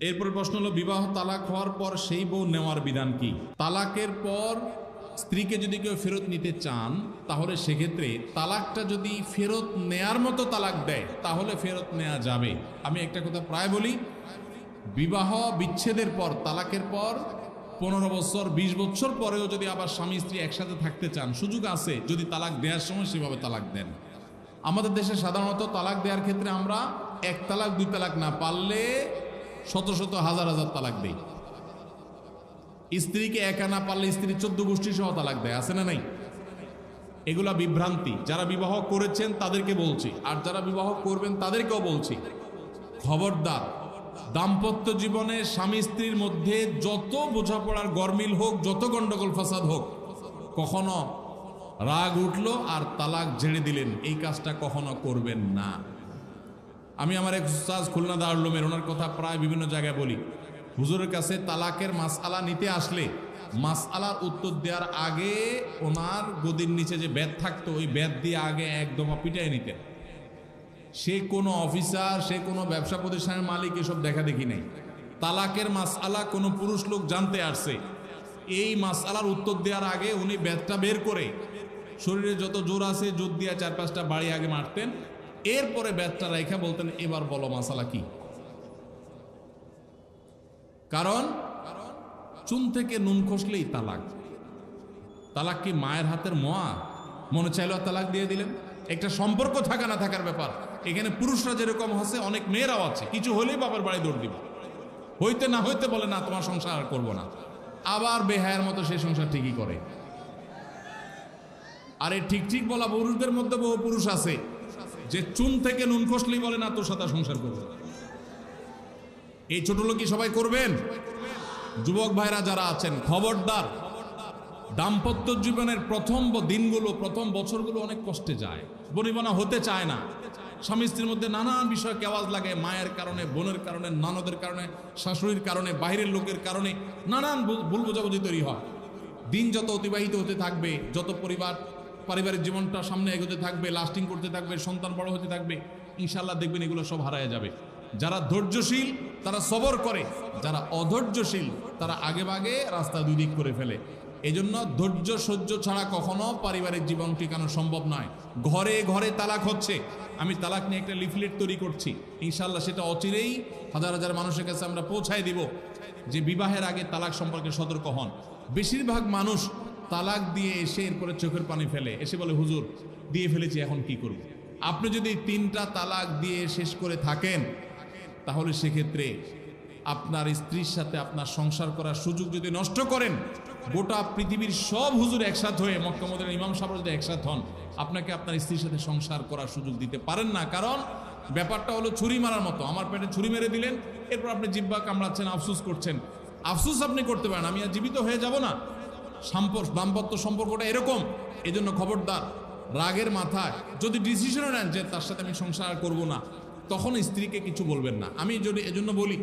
এরপর প্রশ্ন হলো, বিবাহ তালাক হওয়ার পর সেই বউ নেওয়ার বিধান কি? তালাকের পর স্ত্রীকে যদি কেউ ফেরত নিতে চান, তাহলে সেক্ষেত্রে তালাকটা যদি ফেরত নেয়ার মতো তালাক দেয় তাহলে ফেরত নেওয়া যাবে। আমি একটা কথা প্রায় বলি, বিবাহ বিচ্ছেদের পর, তালাকের পর 15 বছর 20 বছর পরেও যদি আবার স্বামী স্ত্রী একসাথে থাকতে চান, সুযোগ আছে যদি তালাক দেওয়ার সময় সেভাবে তালাক দেন। আমাদের দেশে সাধারণত তালাক দেওয়ার ক্ষেত্রে আমরা 1 তালাক 2 তালাক না, পারলে শত শত হাজার হাজার তালাক দেই। স্ত্রীকে একা না পারলে স্ত্রী 14 গোষ্ঠী সহ তালাক দেয়, আছে না নাই? এগুলা বিভ্রান্তি। যারা বিবাহ করেছেন তাদেরকে বলছি, আর যারা বিবাহ করবেন তাদেরকেও বলছি, খবরদার, দাম্পত্য জীবনে স্বামী স্ত্রীর মধ্যে যত বোঝাপড়ার গরমিল হোক, যত গন্ডগোল ফাসাদ হোক, কখনো রাগ উঠলো আর তালাক ঝেড়ে দিলেন, এই কাজটা কখনো করবেন না। আমি আমার এক উস্তাদ খুলনা দারুল উলুমের, ওনার কথা প্রায় বিভিন্ন জায়গায় বলি। হুজুরের কাছে তালাকের মাসআলা নিতে আসলে মাসআলার উত্তর দেওয়ার আগে ওনার গদির নিচে যে বেত থাকতো, ওই বেত দিয়ে আগে একদম পিটাই নিতেন। সে কোনো অফিসার, সে কোনো ব্যবসা প্রতিষ্ঠানের মালিক এসব দেখা দেখি নেই। তালাকের মাসআলা কোনো পুরুষ লোক জানতে আসছে, এই মাসআলার উত্তর দেওয়ার আগে উনি বেতটা বের করে শরীরে যত জোর আছে জোর দিয়ে 4-5টা বাড়ি আগে মারতেন, এরপরে বেতটা রেখা বলতেন, এবার বলো মাসআলা কি। কারণ চুন থেকে নুন খসলেই তালাক। তালাক কি মায়ের হাতের মোয়া? মনে চাইলো তালাক দিয়ে দিলেন। একটা সম্পর্ক থাকা না থাকার ব্যাপার। এখানে পুরুষরা যেরকম আছে, অনেক মেয়েরাও আছে, কিছু হলেই বাবার বাড়ি দৌড় দিবে, হইতে না হইতে বলে না তোমার সংসার আর করবো না, আবার বেহায়ের মতো সেই সংসার ঠিকই করে। আর এই ঠিক ঠিক বলা পুরুষদের মধ্যে বহু পুরুষ আছে যে চুন থেকে নুন খসলেই বলে না তোর সাথে সংসার করবে। এই ছোট লোকই সবাই করবেন? যুবক ভাইরা যারা আছেন, খবরদার, দাম্পত্য জীবনের প্রথম দিনগুলো, প্রথম বছরগুলো অনেক কষ্টে যায়, বনিবনা হতে চায় না। স্বামী স্ত্রীর মধ্যে নানান বিষয় কেওয়াজ লাগে, মায়ের কারণে, বোনের কারণে, ননদের কারণে, শাশুড়ির কারণে, বাইরের লোকের কারণে নানান ভুল বোঝাবুঝি তৈরি হয়। দিন যত অতিবাহিত হতে থাকবে, যত পারিবারিক জীবনটা সামনে এগোতে থাকবে, লাস্টিং করতে থাকবে, সন্তান বড় হতে থাকবে, ইনশাল্লাহ দেখবেন এগুলো সব হারায় যাবে। যারা ধৈর্যশীল তারা সবর করে, যারা অধৈর্যশীল তারা আগে ভাগে রাস্তা দুই দিক করে ফেলে। এই জন্য ধৈর্য সহ্য ছাড়া কখনো পারিবারিক জীবন টিকানো সম্ভব নয়। ঘরে ঘরে তালাক হচ্ছে। আমি তালাক নিয়ে একটা লিফলেট তৈরি করছি, ইনশাল্লাহ সেটা অচিরেই হাজার হাজার মানুষের কাছে আমরা পৌঁছায় দিব যে বিবাহের আগে তালাক সম্পর্কে সতর্ক হন। বেশিরভাগ মানুষ তালাক দিয়ে এসে এরপরে চোখের পানি ফেলে, এসে বলে হুজুর দিয়ে ফেলেছি এখন কি করব। আপনি যদি 3টা তালাক দিয়ে শেষ করে থাকেন, তাহলে সেক্ষেত্রে আপনার স্ত্রীর সাথে আপনার সংসার করার সুযোগ যদি নষ্ট করেন, গোটা পৃথিবীর সব হুজুর একসাথে হয়ে, মক্কা মদিনার ইমাম সাহেব যদি একসাথে হন, আপনাকে আপনার স্ত্রীর সাথে সংসার করার সুযোগ দিতে পারেন না। কারণ ব্যাপারটা হলো ছুরি মারার মতো। আমার পেটে ছুরি মেরে দিলেন, এরপর আপনি জিহ্বা কামড়াচ্ছেন, আফসুস করছেন। আফসুস আপনি করতে পারেন, আমি আর জীবিত হয়ে যাব না। দাম্পত্য সম্পর্কটা এরকম। এই জন্য খবরদার, রাগের মাথায় যদি ডিসিশন নেন যে তার সাথে আমি সংসার করব না, তখন স্ত্রীকে কিছু বলবেন না। আমি যদি এজন্য বলি,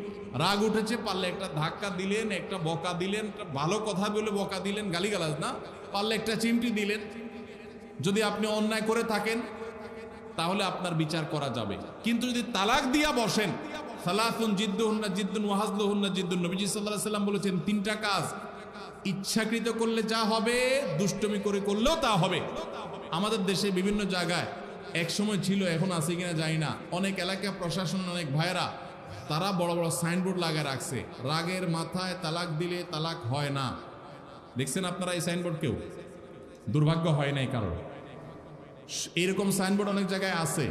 রাগ উঠেছে, পারলে একটা ধাক্কা দিলেন, একটা বকা দিলেন, ভালো কথা বলে বকা দিলেন, গালিগালাজ না, পারলে একটা চিমটি দিলেন। যদি আপনি অন্যায় করে থাকেন তাহলে আপনার বিচার করা যাবে। কিন্তু যদি তালাক দিয়া বসেন, সালাতুন জিদ্দুহুন্না জিদ্দুন ওয়া হাজলুহুন্না জিদ্দুন, নবীজি সাল্লাল্লাহু আলাইহি সাল্লাম বলেছেন 3টা কাজ ইচ্ছাকৃত করলে যা হবে, দুষ্টমি করে করলেও তা হবে। আমাদের দেশে বিভিন্ন জায়গায় এক সময় ছিল, এখন আছে কিনা জানি না, অনেক এলাকা প্রশাসন, অনেক ভাইরা তারা বড় বড় সাইনবোর্ড লাগিয়ে রাখছে, রাগের মাথায় তালাক দিলে তালাক হয় না। দেখছেন আপনারা এই সাইনবোর্ড? কেউ দুর্ভাগ্য হয় নাই কারণ এরকম সাইনবোর্ড অনেক জায়গায় আছে।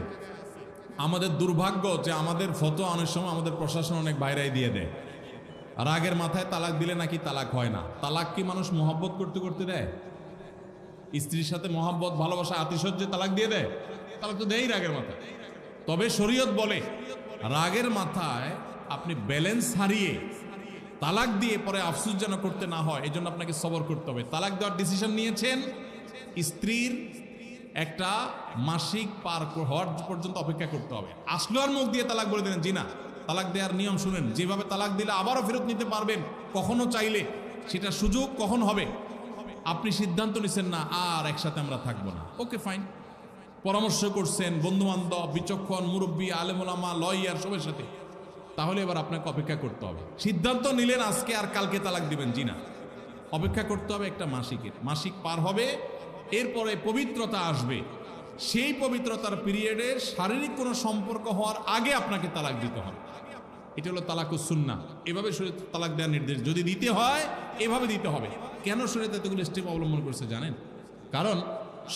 আমাদের দুর্ভাগ্য যে আমাদের ফতোয়া অনেক সময় আমাদের প্রশাসন অনেক বাইরেই দিয়ে দেয়, রাগের মাথায় তালাক দিলে নাকি তালাক হয় না। তালাক কি মানুষ মহব্বত করতে করতে দেয়? স্ত্রীর সাথে মহব্বত, ভালোবাসা, আতিশয্যে তালাক দিয়ে দেয়? তালাক তো দেয়ই রাগের মাথায়। তবে শরীয়ত বলে রাগের মাথায় আপনি ব্যালেন্স হারিয়ে তালাক দিয়ে পরে আফসোস যেন করতে না হয়, এই জন্য আপনাকে সবর করতে হবে। তালাক দেওয়ার ডিসিশন নিয়েছেন, স্ত্রীর একটা মাসিক পার হওয়ার পর্যন্ত অপেক্ষা করতে হবে। আসলো আর মুখ দিয়ে তালাক বলে দিলেন, জি না। তালাক দেওয়ার নিয়ম শুনেন, যেভাবে তালাক দিলে আবারও ফেরত নিতে পারবেন কখনো চাইলে, সেটা সুযোগ কখন হবে। আপনি সিদ্ধান্ত নিচ্ছেন না আর একসাথে আমরা থাকবো না, ওকে ফাইন, পরামর্শ করছেন বন্ধু বান্ধব, বিচক্ষণ মুরব্বী, আলেম ওলামা, লয়ার, সবার সাথে তাহলে এবার আপনাকে অপেক্ষা করতে হবে। সিদ্ধান্ত নিলেন আজকে আর কালকে তালাক দিবেন, জি না, অপেক্ষা করতে হবে একটা মাসিকের। মাসিক পার হবে, এরপরে পবিত্রতা আসবে, সেই পবিত্রতার পিরিয়ডে শারীরিক কোনো সম্পর্ক হওয়ার আগে আপনাকে তালাক দিতে হবে। এটা হলো তালাকুস সুন্নাহ। এভাবে শরীয়ত তালাক দেওয়ার নির্দেশ, যদি দিতে হয় এভাবে দিতে হবে। কেন শরীয়ত এতগুলো স্টেপ অবলম্বন করছে জানেন? কারণ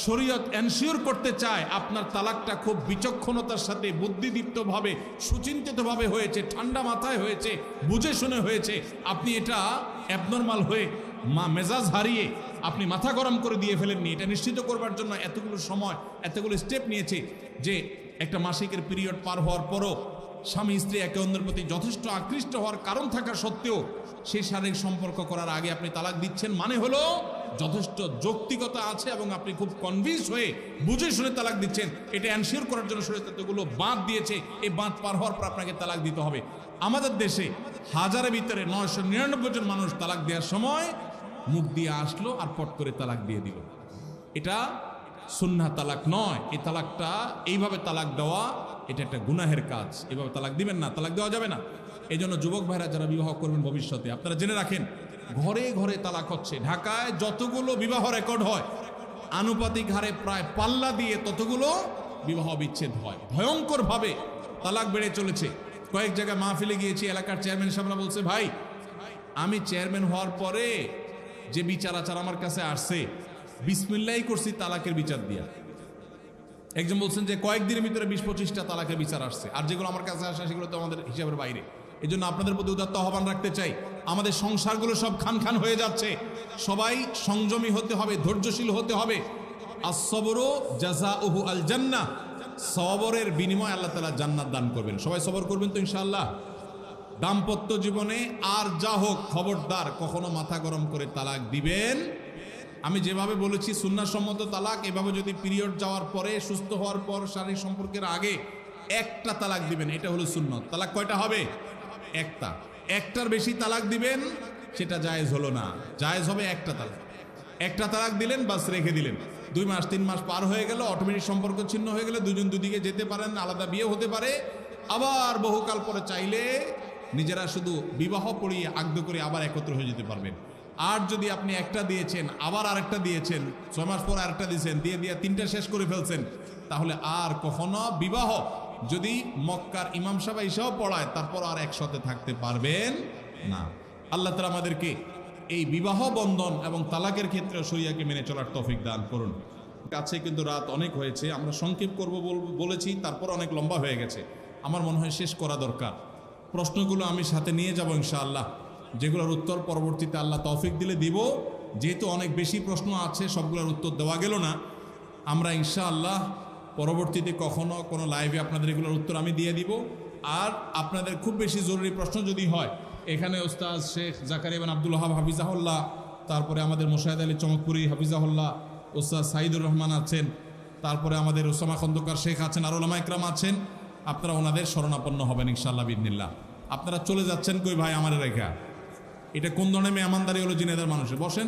শরীয়ত এনশিওর করতে চায় আপনার তালাকটা খুব বিচক্ষণতার সাথে, বুদ্ধিদীপ্তভাবে, সুচিন্তিতভাবে হয়েছে, ঠান্ডা মাথায় হয়েছে, বুঝে শুনে হয়েছে। আপনি এটা অ্যাবনর্মাল হয়ে মেজাজ হারিয়ে আপনি মাথা গরম করে দিয়ে ফেলেননি। এটা নিশ্চিত করবার জন্য এতগুলো সময়, এতগুলো স্টেপ নিয়েছে যে একটা মাসিকের পিরিয়ড পার হওয়ার পরও স্বামী স্ত্রী একে অন্যের প্রতি যথেষ্ট আকৃষ্ট হওয়ার কারণ থাকা সত্ত্বেও সেই শারীরিক সম্পর্ক করার আগে আপনি তালাক দিচ্ছেন, মানে হলো যথেষ্ট যৌক্তিকতা আছে এবং আপনি খুব কনভিন্স হয়ে বুঝে শুনে তালাক দিচ্ছেন। এটা এনশিওর করার জন্য শরীয়ত এতগুলো বাঁধ দিয়েছে। এই বাঁধ পার হওয়ার পর আপনাকে তালাক দিতে হবে। আমাদের দেশে হাজারের ভিতরে 999 জন মানুষ তালাক দেওয়ার সময় মুখ দিয়ে আসলো আর পট করে তালাক দিয়ে দিল। এটা সুন্নাহ তালাক নয়। এই তালাকটা, এইভাবে তালাক দেওয়া, এটা একটা গুনাহের কাজ। এভাবে তালাক দিবেন না, তালাক দেওয়া যাবে না। এই জন্য যুবক ভাইরা যারা বিবাহ করবেন ভবিষ্যতে, আপনারা জেনে রাখেন ঘরে ঘরে তালাক হচ্ছে। ঢাকায় যতগুলো বিবাহ রেকর্ড হয় আনুপাতিক হারে প্রায় পাল্লা দিয়ে ততগুলো বিবাহ বিচ্ছেদ হয়। ভয়ঙ্করভাবে তালাক বেড়ে চলেছে। কয়েক জায়গায় মাহফিলে গিয়েছি, এলাকার চেয়ারম্যান সাহেবরা বলছে, ভাই আমি চেয়ারম্যান হওয়ার পরে যে বিচার আচার আমার কাছে আসছে, বিসমিল্লাহি করছি তালাকের বিচার দিয়া। একজন বলছেন যে কয়েকদিনের ভিতরে 20-25টা তালাকের বিচার আসছে, আর যেগুলো আমার কাছে আসে সেগুলো তো আমাদের হিসাবের বাইরে। এই জন্য আপনাদের প্রতি উদাত্ত আহ্বান রাখতে চাই, আমাদের সংসারগুলো সব খান খান হয়ে যাচ্ছে। সবাই সংযমী হতে হবে, ধৈর্যশীল হতে হবে। as-sabru জাযাউহু আল জান্নাহ, সবরের বিনিময়ে আল্লাহ তাআলা জান্নাত দান করবেন। সবাই সবর করবেন তো ইনশাআল্লাহ। দাম্পত্য জীবনে আর যা হোক, খবরদার কখনো মাথা গরম করে তালাক দিবেন। আমি যেভাবে বলেছি সুন্নাহসম্মত তালাক, এভাবে যদি পিরিয়ড যাওয়ার পরে, সুস্থ হওয়ার পর, শারীরিক সম্পর্কের আগে একটা তালাক দিবেন, এটা হলো সুন্নত। তালাক কয়টা হবে? একটা। একটার বেশি তালাক দিবেন সেটা জায়েজ হলো না। জায়েজ হবে একটা তালাক। একটা তালাক দিলেন, বাস রেখে দিলেন। 2 মাস 3 মাস পার হয়ে গেল, অটোমেটিক সম্পর্ক ছিন্ন হয়ে গেলে দুজন দুদিকে যেতে পারেন, আলাদা বিয়ে হতে পারে। আবার বহুকাল পরে চাইলে নিজেরা শুধু বিবাহ পড়িয়ে আগদ করে আবার একত্র হয়ে যেতে পারবেন। আর যদি আপনি একটা দিয়েছেন, আবার আরেকটা দিয়েছেন, 6 মাস পর আরেকটা দিয়েছেন, দিয়ে 3টা শেষ করে ফেলছেন, তাহলে আর কখনো বিবাহ যদি মক্কার ইমাম সাহেব এসেও পড়ায়, তারপর আর একসাথে থাকতে পারবেন না। আল্লাহ তাআলা আমাদেরকে এই বিবাহ বন্ধন এবং তালাকের ক্ষেত্রে শরিয়াকে মেনে চলার তৌফিক দান করুন। কাছে কিন্তু রাত অনেক হয়েছে, আমরা সংক্ষেপ করব বলেছি, তারপর অনেক লম্বা হয়ে গেছে। আমার মনে হয় শেষ করা দরকার। প্রশ্নগুলো আমি সাথে নিয়ে যাব ইনশাআল্লাহ, যেগুলোর উত্তর পরবর্তীতে আল্লাহ তৌফিক দিলে দিব। যেহেতু অনেক বেশি প্রশ্ন আছে, সবগুলোর উত্তর দেওয়া গেল না, আমরা ইনশাআল্লাহ পরবর্তীতে কখনো কোনো লাইভে আপনাদের এগুলোর উত্তর আমি দিয়ে দিব। আর আপনাদের খুব বেশি জরুরি প্রশ্ন যদি হয়, এখানে ওস্তাদ শেখ জাকারিয়া বিন আব্দুল ওয়াহাব হাফিজাহুল্লাহ, তারপরে আমাদের মোশাহেদ আলী চমকপুরি হাফিজাহুল্লাহ, ওস্তাদ সাইদুর রহমান আছেন, তারপরে আমাদের ওসামা খন্দকার শেখ আছেন, আর ওলামা ইকরাম আছেন। আপনারা ওনাদের শরণাপন্ন হবেন ইনশাআল্লাহ বিইذনিল্লাহ। আপনারা চলে যাচ্ছেন কই ভাই আমার রেখা? এটা কোন ধরনের মেহমানদারি হলো জিনেদার মানুষের? বসেন।